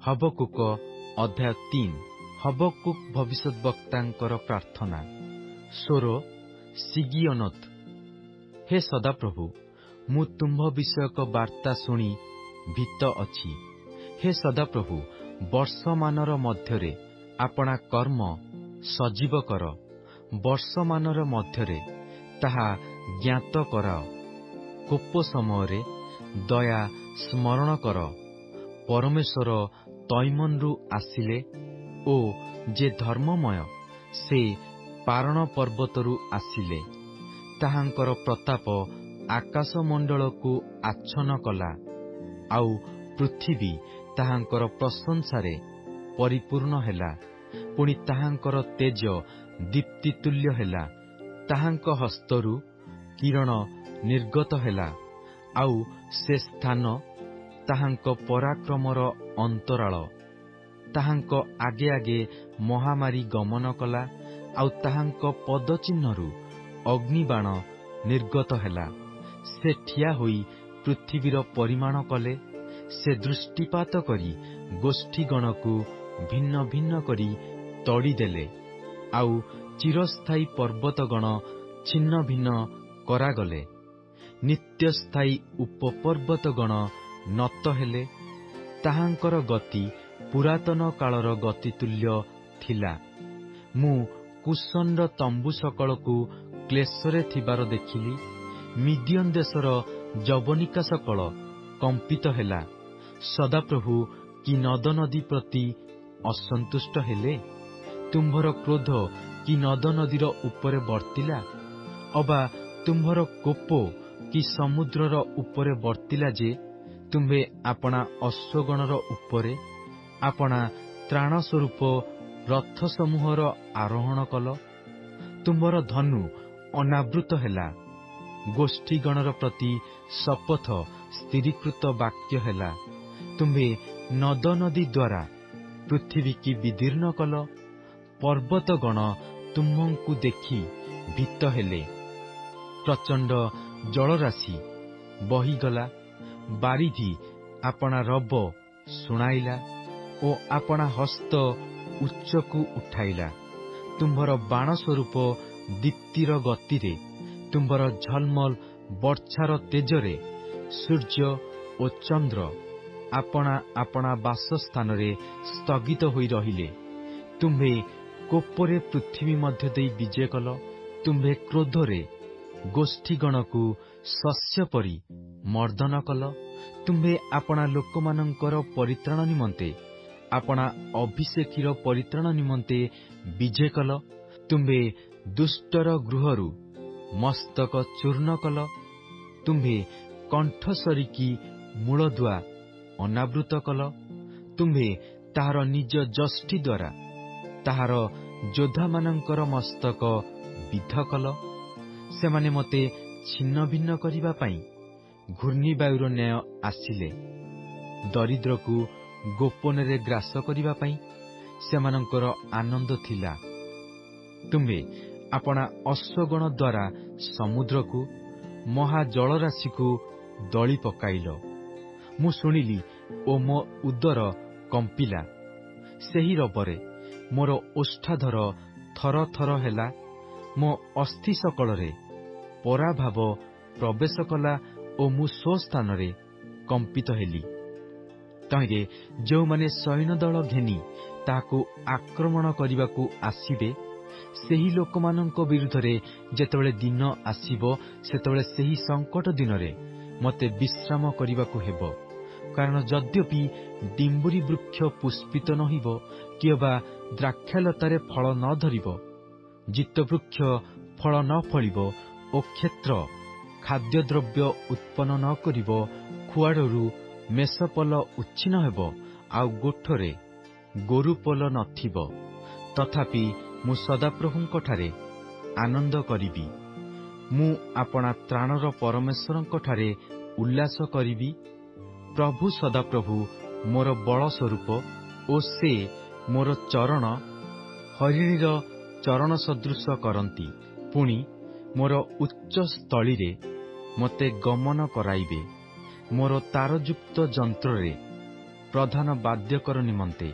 ହବକୁକ ଅଧ୍ୟାୟ 3। ହବକୁକ ଭବିଷ୍ୟଦ୍ବକ୍ତାଙ୍କର ପ୍ରାର୍ଥନା। ସ୍ୱର ସିଗିୟନୋତ। ହେ ସଦାପ୍ରଭୁ, ମୁଁ ତୁମ୍ଭ ବିଷୟକ ବାର୍ତ୍ତା ଶୁଣି ଭୀତ ଅଛି। ହେ ସଦାପ୍ରଭୁ, ବର୍ଷମାନର ମଧ୍ୟରେ ଆପଣା କର୍ମ ସଜୀବ କର। ବର୍ଷମାନର ମଧ୍ୟରେ ତାହା ଜ୍ଞାତ କରାଅ। କୋପ ସମୟରେ ଦୟା ସ୍ମରଣ କର। ପରମେଶ୍ୱର ତୈମନ୍ରୁ ଆସିଲେ ଓ ଯେ ଧର୍ମମୟ, ସେ ପାରଣ ପର୍ବତରୁ ଆସିଲେ। ତାହାଙ୍କର ପ୍ରତାପ ଆକାଶମଣ୍ଡଳକୁ ଆଚ୍ଛନ୍ନ କଲା, ଆଉ ପୃଥିବୀ ତାହାଙ୍କର ପ୍ରଶଂସାରେ ପରିପୂର୍ଣ୍ଣ ହେଲା। ପୁଣି ତାହାଙ୍କର ତେଜ ଦୀପ୍ତିତୁଲ୍ୟ ହେଲା। ତାହାଙ୍କ ହସ୍ତରୁ କିରଣ ନିର୍ଗତ ହେଲା, ଆଉ ସେ ସ୍ଥାନ ତାହାଙ୍କ ପରାକ୍ରମର ଅନ୍ତରାଳ। ତାହାଙ୍କ ଆଗେ ଆଗେ ମହାମାରୀ ଗମନ କଲା, ଆଉ ତାହାଙ୍କ ପଦଚିହ୍ନରୁ ଅଗ୍ନିବାଣ ନିର୍ଗତ ହେଲା। ସେ ଠିଆ ହୋଇ ପୃଥିବୀର ପରିମାଣ କଲେ। ସେ ଦୃଷ୍ଟିପାତ କରି ଗୋଷ୍ଠୀଗଣକୁ ଭିନ୍ନ ଭିନ୍ନ କରି ତଡ଼ିଦେଲେ, ଆଉ ଚିରସ୍ଥାୟୀ ପର୍ବତଗଣ ଛିନ୍ନ ଭିନ୍ନ କରାଗଲେ। ନିତ୍ୟସ୍ଥାୟୀ ଉପପର୍ବତଗଣ ନତ ହେଲେ। ତାହାଙ୍କର ଗତି ପୁରାତନ କାଳର ଗତିତୁଲ୍ୟ ଥିଲା। ମୁଁ କୁଶନର ତମ୍ବୁ ସକଳକୁ କ୍ଲେଶରେ ଥିବାର ଦେଖିଲି। ମିଦିୟନ ଦେଶର ଯବନିକା ସକଳ କମ୍ପିତ ହେଲା। ସଦାପ୍ରଭୁ କି ନଦ ନଦୀ ପ୍ରତି ଅସନ୍ତୁଷ୍ଟ ହେଲେ? ତୁମ୍ଭର କ୍ରୋଧ କି ନଦ ନଦୀର ଉପରେ ବର୍ତ୍ତିଲା? ଅବା ତୁମ୍ଭର କୋପ କି ସମୁଦ୍ରର ଉପରେ ବର୍ତ୍ତିଲା ଯେ ତୁମ୍ଭେ ଆପଣା ଅଶ୍ୱଗଣର ଉପରେ ଆପଣା ତ୍ରାଣ ସ୍ୱରୂପ ରଥସମୂହର ଆରୋହଣ କଲ? ତୁମ୍ଭର ଧନୁ ଅନାବୃତ ହେଲା। ଗୋଷ୍ଠୀଗଣର ପ୍ରତି ଶପଥ ସ୍ଥିରୀକୃତ ବାକ୍ୟ ହେଲା। ତୁମ୍ଭେ ନଦ ନଦୀ ଦ୍ୱାରା ପୃଥିବୀ କି ବିଦୀର୍ଣ୍ଣ କଲ। ପର୍ବତଗଣ ତୁମ୍ଭଙ୍କୁ ଦେଖି ଭୀତ ହେଲେ। ପ୍ରଚଣ୍ଡ ଜଳରାଶି ବହିଗଲା। ବାରିଧି ଆପଣା ରବ ଶୁଣାଇଲା ଓ ଆପଣା ହସ୍ତ ଉଚ୍ଚକୁ ଉଠାଇଲା। ତୁମ୍ଭର ବାଣ ସ୍ୱରୂପ ଦୀପ୍ତିର ଗତିରେ, ତୁମ୍ଭର ଝଲମଲ ବର୍ଚ୍ଛାର ତେଜରେ ସୂର୍ଯ୍ୟ ଓ ଚନ୍ଦ୍ର ଆପଣା ଆପଣା ବାସସ୍ଥାନରେ ସ୍ଥଗିତ ହୋଇ ରହିଲେ। ତୁମ୍ଭେ କୋପରେ ପୃଥିବୀ ମଧ୍ୟ ଦେଇ ବିଜୟ କଲ। ତୁମ୍ଭେ କ୍ରୋଧରେ ଗୋଷ୍ଠୀଗଣକୁ ଶସ୍ୟ ପରି ମର୍ଦ୍ଦନ କଲ। ତୁମ୍ଭେ ଆପଣା ଲୋକମାନଙ୍କର ପରିତ୍ରାଣ ନିମନ୍ତେ, ଆପଣା ଅଭିଷେକୀର ପରିତ୍ରାଣ ନିମନ୍ତେ ବିଜେ କଲ। ତୁମ୍ଭେ ଦୁଷ୍ଟର ଗୃହରୁ ମସ୍ତକ ଚୂର୍ଣ୍ଣ କଲ। ତୁମ୍ଭେ କଣ୍ଠସରିକି ମୂଳଦୁଆ ଅନାବୃତ କଲ। ତୁମ୍ଭେ ତାହାର ନିଜ ଯଷ୍ଟି ଦ୍ୱାରା ତାହାର ଯୋଦ୍ଧାମାନଙ୍କର ମସ୍ତକ ବିଦ୍ଧ କଲ। ସେମାନେ ମୋତେ ଛିନ୍ନ ଭିନ୍ନ କରିବା ପାଇଁ ଘୂର୍ଣ୍ଣିବାୟୁର ନ୍ୟାୟ ଆସିଲେ। ଦରିଦ୍ରକୁ ଗୋପନରେ ଗ୍ରାସ କରିବା ପାଇଁ ସେମାନଙ୍କର ଆନନ୍ଦ ଥିଲା। ତୁମ୍ଭେ ଆପଣା ଅଶ୍ୱଗଣ ଦ୍ୱାରା ସମୁଦ୍ରକୁ, ମହାଜଳରାଶିକୁ ଦଳି ପକାଇଲ। ମୁଁ ଶୁଣିଲି ଓ ମୋ ଉଦର କମ୍ପିଲା। ସେହି ରବରେ ମୋର ଓଷ୍ଠାଧର ଥର ଥର ହେଲା। ମୋ ଅସ୍ଥି ସକଳରେ ପରାଭାବ ପ୍ରବେଶ କଲା ଓ ମୁଁ ସ୍ୱସ୍ଥାନରେ କମ୍ପିତ ହେଲି। ତହିଁରେ ଯେଉଁମାନେ ସୈନ୍ୟଦଳ ଘେନି ତାହାକୁ ଆକ୍ରମଣ କରିବାକୁ ଆସିବେ, ସେହି ଲୋକମାନଙ୍କ ବିରୁଦ୍ଧରେ ଯେତେବେଳେ ଦିନ ଆସିବ, ସେତେବେଳେ ସେହି ସଙ୍କଟ ଦିନରେ ମୋତେ ବିଶ୍ରାମ କରିବାକୁ ହେବ। କାରଣ ଯଦ୍ୟପି ଡିମ୍ବୁରି ବୃକ୍ଷ ପୁଷ୍ପିତ ନହିବ, କିମ୍ବା ଦ୍ରାକ୍ଷାଲତାରେ ଫଳ ନ ଧରିବ, ଜିତବୃକ୍ଷ ଫଳ ନ ଫଳିବ ଓ କ୍ଷେତ୍ର ଖାଦ୍ୟଦ୍ରବ୍ୟ ଉତ୍ପନ୍ନ ନ କରିବ, ଖୁଆଡ଼ରୁ ମେଷପଲ ଉଚ୍ଛିନ୍ନ ହେବ, ଆଉ ଗୋଠରେ ଗୋରୁପଲ ନଥିବ, ତଥାପି ମୁଁ ସଦାପ୍ରଭୁଙ୍କଠାରେ ଆନନ୍ଦ କରିବି। ମୁଁ ଆପଣା ତ୍ରାଣର ପରମେଶ୍ୱରଙ୍କଠାରେ ଉଲ୍ଲାସ କରିବି। ପ୍ରଭୁ ସଦାପ୍ରଭୁ ମୋର ବଳ ସ୍ୱରୂପ ଓ ସେ ମୋର ଚରଣ ହରିଣୀର ଚରଣ ସଦୃଶ କରନ୍ତି। ପୁଣି ମୋର ଉଚ୍ଚ ସ୍ଥଳୀରେ ମୋତେ ଗମନ କରାଇବେ। ମୋର ତାରଯୁକ୍ତ ଯନ୍ତ୍ରରେ ପ୍ରଧାନ ବାଦ୍ୟକର ନିମନ୍ତେ